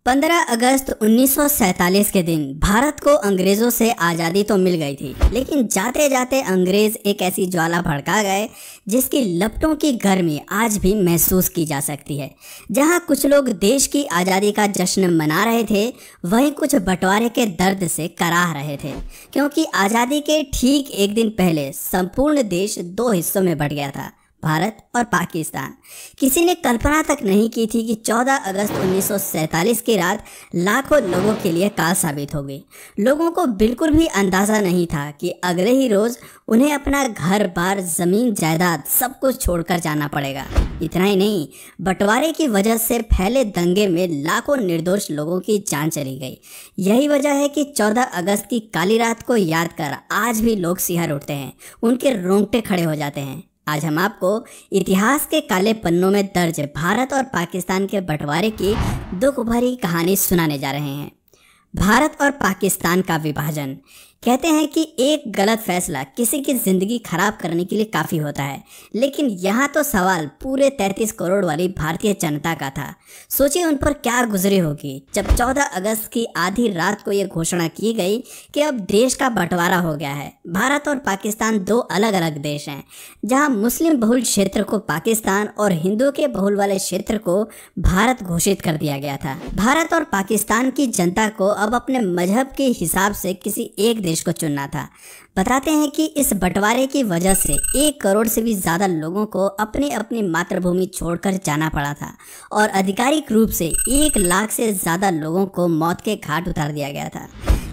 15 अगस्त 1947 के दिन भारत को अंग्रेजों से आज़ादी तो मिल गई थी, लेकिन जाते जाते अंग्रेज एक ऐसी ज्वाला भड़का गए जिसकी लपटों की गर्मी आज भी महसूस की जा सकती है। जहां कुछ लोग देश की आज़ादी का जश्न मना रहे थे, वहीं कुछ बंटवारे के दर्द से कराह रहे थे, क्योंकि आज़ादी के ठीक एक दिन पहले संपूर्ण देश दो हिस्सों में बंट गया था, भारत और पाकिस्तान। किसी ने कल्पना तक नहीं की थी कि 14 अगस्त 1947 की रात लाखों लोगों के लिए काल साबित होगी। लोगों को बिल्कुल भी अंदाज़ा नहीं था कि अगले ही रोज़ उन्हें अपना घर बार, ज़मीन जायदाद सब कुछ छोड़कर जाना पड़ेगा। इतना ही नहीं, बंटवारे की वजह से फैले दंगे में लाखों निर्दोष लोगों की जान चली गई। यही वजह है कि 14 अगस्त की काली रात को याद कर आज भी लोग सिहर उठते हैं, उनके रोंगटे खड़े हो जाते हैं। आज हम आपको इतिहास के काले पन्नों में दर्ज भारत और पाकिस्तान के बंटवारे की दुख भरी कहानी सुनाने जा रहे हैं। भारत और पाकिस्तान का विभाजन। कहते हैं कि एक गलत फैसला किसी की ज़िंदगी खराब करने के लिए काफ़ी होता है, लेकिन यहाँ तो सवाल पूरे 33 करोड़ वाली भारतीय जनता का था। सोचिए उन पर क्या गुजरी होगी जब 14 अगस्त की आधी रात को ये घोषणा की गई कि अब देश का बंटवारा हो गया है। भारत और पाकिस्तान दो अलग अलग देश हैं, जहाँ मुस्लिम बहुल क्षेत्र को पाकिस्तान और हिंदुओं के बहुल वाले क्षेत्र को भारत घोषित कर दिया गया था। भारत और पाकिस्तान की जनता को अब अपने मजहब के हिसाब से किसी एक देश को चुनना था। बताते हैं कि इस बंटवारे की वजह से 1 करोड़ से भी ज़्यादा लोगों को अपनी अपनी मातृभूमि छोड़कर जाना पड़ा था और आधिकारिक रूप से 1 लाख से ज़्यादा लोगों को मौत के घाट उतार दिया गया था।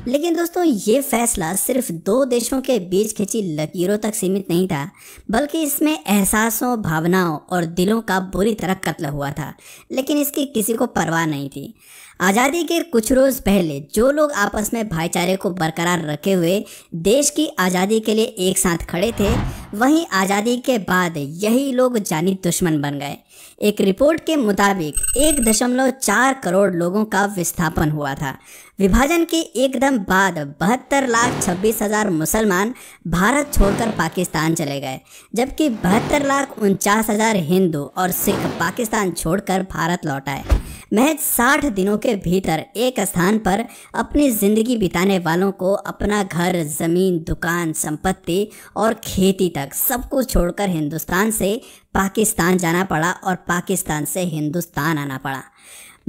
लेकिन दोस्तों, ये फैसला सिर्फ दो देशों के बीच खिंची लकीरों तक सीमित नहीं था, बल्कि इसमें एहसासों, भावनाओं और दिलों का बुरी तरह कत्ल हुआ था। लेकिन इसकी किसी को परवाह नहीं थी। आज़ादी के कुछ रोज़ पहले जो लोग आपस में भाईचारे को बरकरार रखे हुए देश की आज़ादी के लिए एक साथ खड़े थे, वहीं आज़ादी के बाद यही लोग जानी दुश्मन बन गए। एक रिपोर्ट के मुताबिक 1.4 करोड़ लोगों का विस्थापन हुआ था। विभाजन के एकदम बाद 72,26,000 मुसलमान भारत छोड़कर पाकिस्तान चले गए, जबकि 72,49,000 हिंदू और सिख पाकिस्तान छोड़कर भारत लौट आए। महज 60 दिनों के भीतर एक स्थान पर अपनी ज़िंदगी बिताने वालों को अपना घर, ज़मीन, दुकान, संपत्ति और खेती तक सब कुछ छोड़कर हिंदुस्तान से पाकिस्तान जाना पड़ा और पाकिस्तान से हिंदुस्तान आना पड़ा।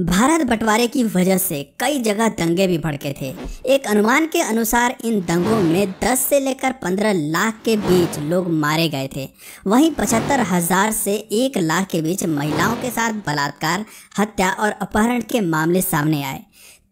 भारत बंटवारे की वजह से कई जगह दंगे भी भड़के थे। एक अनुमान के अनुसार इन दंगों में 10 से लेकर 15 लाख के बीच लोग मारे गए थे। वहीं 75,000 से 1 लाख के बीच महिलाओं के साथ बलात्कार, हत्या और अपहरण के मामले सामने आए।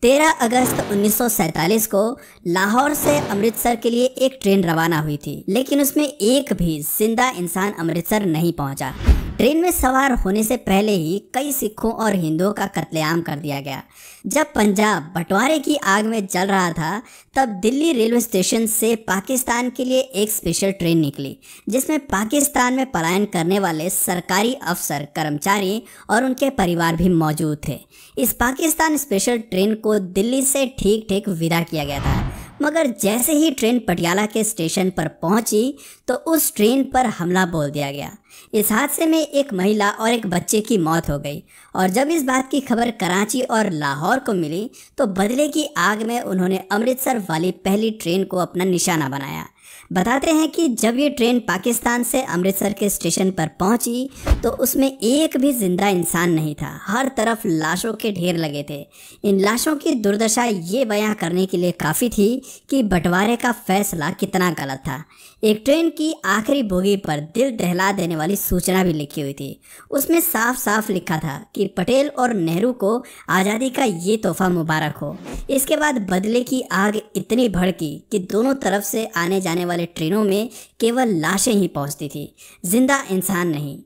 13 अगस्त 1947 को लाहौर से अमृतसर के लिए एक ट्रेन रवाना हुई थी, लेकिन उसमें एक भी जिंदा इंसान अमृतसर नहीं पहुंचा। ट्रेन में सवार होने से पहले ही कई सिखों और हिंदुओं का कत्लेआम कर दिया गया। जब पंजाब बंटवारे की आग में जल रहा था, तब दिल्ली रेलवे स्टेशन से पाकिस्तान के लिए एक स्पेशल ट्रेन निकली, जिसमें पाकिस्तान में पलायन करने वाले सरकारी अफसर, कर्मचारी और उनके परिवार भी मौजूद थे। इस पाकिस्तान स्पेशल ट्रेन को दिल्ली से ठीक ठीक विदा किया गया था, मगर जैसे ही ट्रेन पटियाला के स्टेशन पर पहुंची तो उस ट्रेन पर हमला बोल दिया गया। इस हादसे में एक महिला और एक बच्चे की मौत हो गई, और जब इस बात की खबर कराची और लाहौर को मिली तो बदले की आग में उन्होंने अमृतसर वाली पहली ट्रेन को अपना निशाना बनाया। बताते हैं कि जब ये ट्रेन पाकिस्तान से अमृतसर के स्टेशन पर पहुंची तो उसमें एक भी जिंदा इंसान नहीं था। हर तरफ लाशों के ढेर लगे थे। इन लाशों की दुर्दशा ये बयां करने के लिए काफ़ी थी कि बंटवारे का फैसला कितना गलत था। एक ट्रेन की आखिरी बोगी पर दिल दहला देने वाली सूचना भी लिखी हुई थी। उसमें साफ साफ लिखा था कि पटेल और नेहरू को आज़ादी का ये तोहफा मुबारक हो। इसके बाद बदले की आग इतनी भड़की कि दोनों तरफ से आने जाने वाले ट्रेनों में केवल लाशें ही पहुंचती थी, जिंदा इंसान नहीं।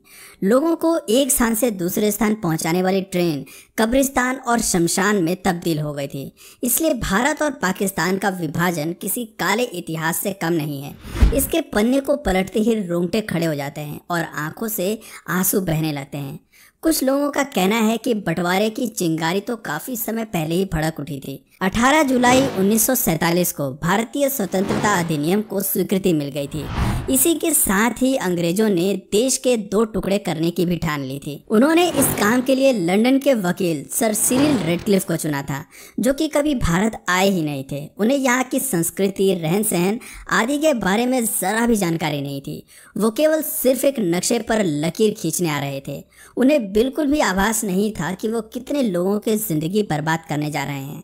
लोगों को एक स्थान से दूसरे स्थान पहुंचाने वाली ट्रेन कब्रिस्तान और शमशान में तब्दील हो गई थी। इसलिए भारत और पाकिस्तान का विभाजन किसी काले इतिहास से कम नहीं है। इसके पन्ने को पलटते ही रोंगटे खड़े हो जाते हैं और आंखों से आंसू बहने लगते हैं। कुछ लोगों का कहना है कि बंटवारे की चिंगारी तो काफ़ी समय पहले ही भड़क उठी थी। 18 जुलाई 1947 को भारतीय स्वतंत्रता अधिनियम को स्वीकृति मिल गई थी। इसी के साथ ही अंग्रेजों ने देश के 2 टुकड़े करने की भी ठान ली थी। उन्होंने इस काम के लिए लंदन के वकील सर सिरिल रेडक्लिफ को चुना था, जो कि कभी भारत आए ही नहीं थे। उन्हें यहाँ की संस्कृति, रहन सहन आदि के बारे में जरा भी जानकारी नहीं थी। वो केवल सिर्फ एक नक्शे पर लकीर खींचने आ रहे थे। उन्हें बिल्कुल भी आभास नहीं था कि वो कितने लोगों की जिंदगी बर्बाद करने जा रहे हैं।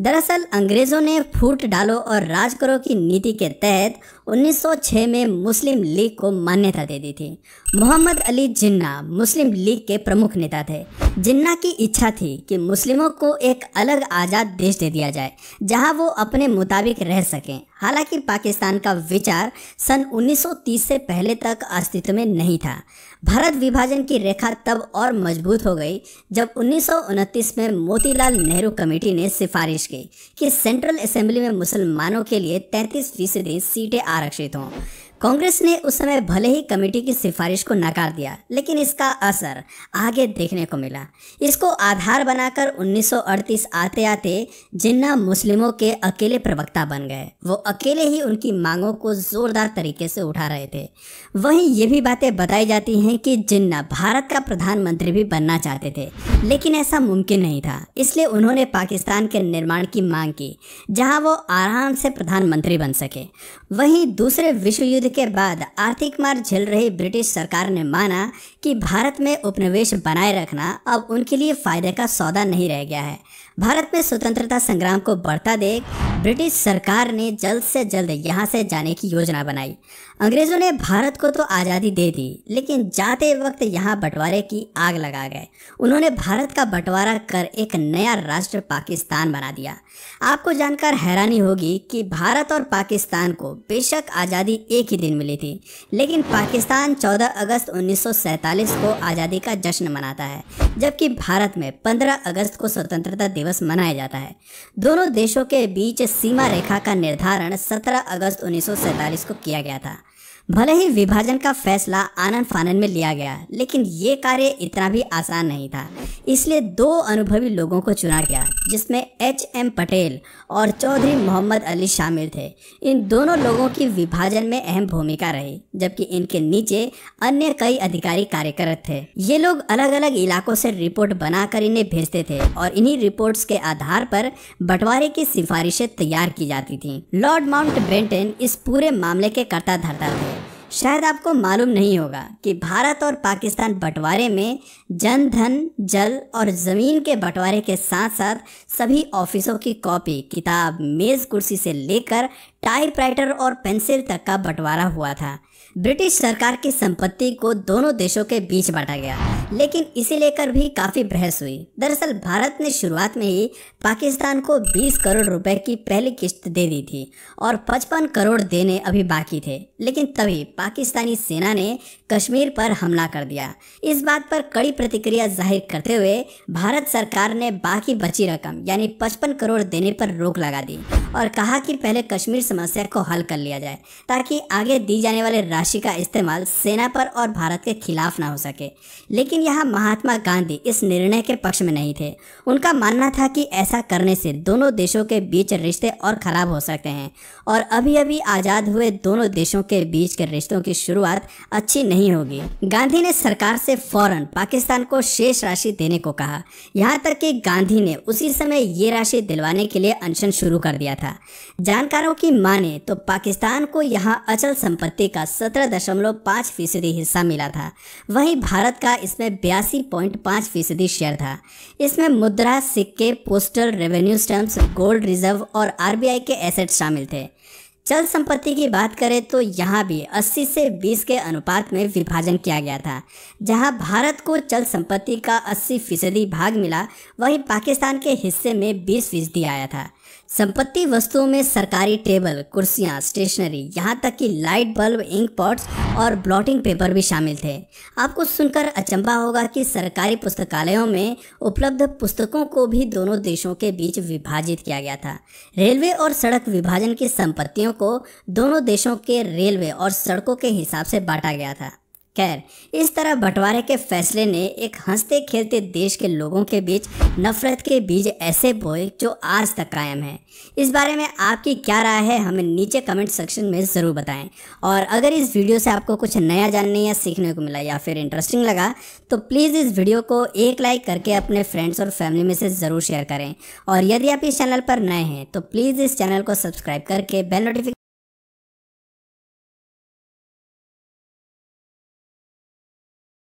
दरअसल अंग्रेजों ने फूट डालो और राज करो की नीति के तहत 1906 में मुस्लिम लीग को मान्यता दे दी थी। मोहम्मद अली जिन्ना मुस्लिम लीग के प्रमुख नेता थे। जिन्ना की इच्छा थी कि मुस्लिमों को एक अलग आज़ाद देश दे दिया जाए जहां वो अपने मुताबिक रह सकें। हालांकि पाकिस्तान का विचार सन 1930 से पहले तक अस्तित्व में नहीं था। भारत विभाजन की रेखा तब और मजबूत हो गई जब 1929 में मोतीलाल नेहरू कमेटी ने सिफारिश की कि सेंट्रल असेंबली में मुसलमानों के लिए 33% सीटें आरक्षित हों। कांग्रेस ने उस समय भले ही कमेटी की सिफारिश को नकार दिया, लेकिन इसका असर आगे देखने को मिला। इसको आधार बनाकर 1938 आते आते जिन्ना मुस्लिमों के अकेले प्रवक्ता बन गए। वो अकेले ही उनकी मांगों को जोरदार तरीके से उठा रहे थे। वहीं ये भी बातें बताई जाती हैं कि जिन्ना भारत का प्रधानमंत्री भी बनना चाहते थे, लेकिन ऐसा मुमकिन नहीं था। इसलिए उन्होंने पाकिस्तान के निर्माण की मांग की, जहां वो आराम से प्रधानमंत्री बन सके। वहीं दूसरे विश्व युद्ध के बाद आर्थिक मार झेल रही ब्रिटिश सरकार ने माना कि भारत में उपनिवेश बनाए रखना अब उनके लिए फायदे का सौदा नहीं रह गया है। भारत में स्वतंत्रता संग्राम को बढ़ता देख ब्रिटिश सरकार ने जल्द से जल्द यहाँ से जाने की योजना बनाई। अंग्रेजों ने भारत को तो आज़ादी दे दी, लेकिन जाते वक्त यहाँ बंटवारे की आग लगा गए। उन्होंने भारत का बंटवारा कर एक नया राष्ट्र पाकिस्तान बना दिया। आपको जानकर हैरानी होगी कि भारत और पाकिस्तान को बेशक आज़ादी एक ही दिन मिली थी, लेकिन पाकिस्तान 14 अगस्त 1947 को आज़ादी का जश्न मनाता है, जबकि भारत में 15 अगस्त को स्वतंत्रता दिवस मनाया जाता है। दोनों देशों के बीच सीमा रेखा का निर्धारण 17 अगस्त 1947 को किया गया था। भले ही विभाजन का फैसला आनन फानन में लिया गया, लेकिन ये कार्य इतना भी आसान नहीं था। इसलिए 2 अनुभवी लोगों को चुना गया, जिसमें HM पटेल और चौधरी मोहम्मद अली शामिल थे। इन दोनों लोगों की विभाजन में अहम भूमिका रही, जबकि इनके नीचे अन्य कई अधिकारी कार्यरत थे। ये लोग अलग अलग इलाकों से रिपोर्ट बनाकर इन्हें भेजते थे और इन्हीं रिपोर्ट्स के आधार पर बंटवारे की सिफारिशें तैयार की जाती थीं। लॉर्ड माउंटबेटन इस पूरे मामले के कर्ता धर्ता थे। शायद आपको मालूम नहीं होगा कि भारत और पाकिस्तान बंटवारे में जन धन, जल और ज़मीन के बंटवारे के साथ साथ सभी ऑफिसों की कॉपी, किताब, मेज़ कुर्सी से लेकर टाइपराइटर और पेंसिल तक का बंटवारा हुआ था। ब्रिटिश सरकार की संपत्ति को दोनों देशों के बीच बांटा गया, लेकिन इसे लेकर भी काफ़ी बहस हुई। दरअसल भारत ने शुरुआत में ही पाकिस्तान को 20 करोड़ रुपए की पहली किश्त दे दी थी और 55 करोड़ देने अभी बाकी थे, लेकिन तभी पाकिस्तानी सेना ने कश्मीर पर हमला कर दिया। इस बात पर कड़ी प्रतिक्रिया जाहिर करते हुए भारत सरकार ने बाकी बची रकम यानी 55 करोड़ देने पर रोक लगा दी और कहा कि पहले कश्मीर समस्या को हल कर लिया जाए, ताकि आगे दी जाने वाले राशि का इस्तेमाल सेना पर और भारत के खिलाफ ना हो सके। लेकिन यहाँ महात्मा गांधी इस निर्णय के पक्ष में नहीं थे। उनका मानना था कि ऐसा करने से दोनों देशों के बीच रिश्ते और खराब हो सकते हैं और अभी अभी आज़ाद हुए दोनों देशों के बीच के रिश्तों की शुरुआत अच्छी नहीं होगी। गांधी ने सरकार से फौरन पाकिस्तान को शेष राशि देने को कहा। यहाँ तक कि गांधी ने उसी समय ये राशि दिलवाने के लिए अनशन शुरू कर दिया था। जानकारों की माने तो पाकिस्तान को यहाँ अचल संपत्ति का 17.5% हिस्सा मिला था। वहीं भारत का इसमें 82.5% शेयर था। इसमें मुद्रा, सिक्के, postal revenue stamps, gold reserve और RBI के एसेट्स शामिल थे। चल संपत्ति की बात करें तो यहाँ भी 80 से 20 के अनुपात में विभाजन किया गया था। जहाँ भारत को चल संपत्ति का 80% भाग मिला, वहीं पाकिस्तान के हिस्से में 20% आया था। संपत्ति वस्तुओं में सरकारी टेबल, कुर्सियाँ, स्टेशनरी, यहाँ तक कि लाइट बल्ब, इंक पॉट्स और ब्लॉटिंग पेपर भी शामिल थे। आपको सुनकर अचंभा होगा कि सरकारी पुस्तकालयों में उपलब्ध पुस्तकों को भी दोनों देशों के बीच विभाजित किया गया था। रेलवे और सड़क विभाजन की संपत्तियों को दोनों देशों के रेलवे और सड़कों के हिसाब से बांटा गया था। खैर, इस तरह बंटवारे के फैसले ने एक हंसते खेलते देश के लोगों के बीच नफरत के बीज ऐसे बोए जो आज तक कायम है। इस बारे में आपकी क्या राय है, हमें नीचे कमेंट सेक्शन में ज़रूर बताएं। और अगर इस वीडियो से आपको कुछ नया जानने या सीखने को मिला या फिर इंटरेस्टिंग लगा तो प्लीज़ इस वीडियो को एक लाइक करके अपने फ्रेंड्स और फैमिली में से ज़रूर शेयर करें। और यदि आप इस चैनल पर नए हैं तो प्लीज़ इस चैनल को सब्सक्राइब करके बेल नोटिफिकेशन